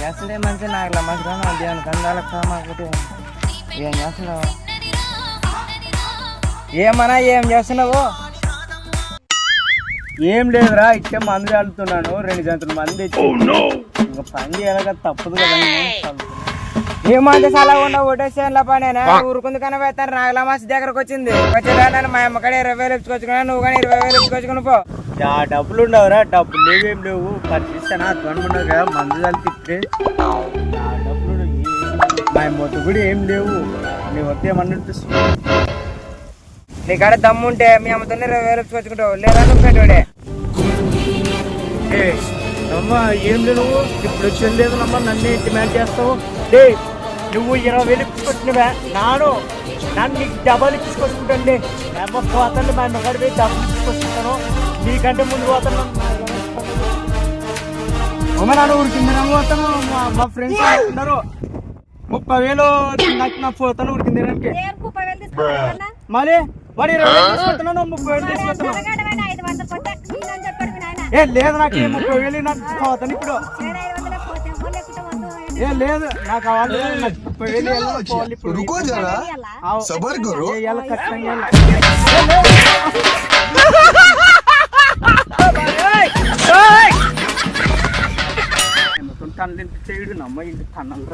చేస్తుంటే మంచిగా నాకు మంచిగా దేవునికి అందాలకు మాకు ఏం చేస్తున్నావు? ఏమన్నా ఏం చేస్తున్నావు? ఏం లేదురా, ఇట్టే మందు చల్లుతున్నాను. 2 జంతులు మంది తెచ్చి ఇంకా పని చేయాలి కదా, తప్పదు కదా. ఏమంటే చాలా ఉండవు ఒకటేసేలా పనేనా ఊరుకుంది కన్నా వేస్తాను. నాగలమాసి దగ్గరకు వచ్చింది వచ్చేదాన్ని మా అమ్మ కాడ 20,000 ఇచ్చుకొచ్చుకున్నా, నువ్వు కానీ 20,000 ఇచ్చుకొచ్చుకుని పో. డబ్బులు ఉండవురా, డబ్బులు లేవేం లేవు. పరిస్థితి ఉండవు కదా, మందు చల్లితే డబ్బులు మా మొత్తం కూడా ఏం లేవు. నీ వద్ద ఏమన్నట్టు నీ కాడ దమ్ముంటే మీ అమ్మతో 20,000 ఇచ్చుకొచ్చుకుంటావు, లేదా నువ్వు పెట్టాడే. అమ్మ ఏం లేదు, ఇప్పుడు వచ్చేది లేదు నమ్మ, నన్ను డిమాండ్ చేస్తావు. డే నువ్వు 20,000 ఇచ్చుకొచ్చినవా, నన్ను నీకు డబ్బులు ఇచ్చుకొచ్చుకుంటాను. అమ్మ పోతాను, మా అమ్మగారి పోయి డబ్బులు ఇచ్చుకొచ్చుకుంటాను. నీకంటే ముందు పోతాను. అమ్మ నాన్న ఉడికింది పోతాను. మా ఫ్రెండ్స్ ఉన్నారు 30,000 నాకు నా పోతాను ఉడికింది. మళ్ళీ వాడు 20,000 తీసుకొస్తున్నాను, 30,000 తీసుకొస్తున్నాను. లేదు నాకు 30,000 నాకు పోతాను ఇప్పుడు. లేదు నాకు కావాలి, 30,000 పోవాలి ఇప్పుడు. చేయడు నమ్మ ఇంటి కన్నలు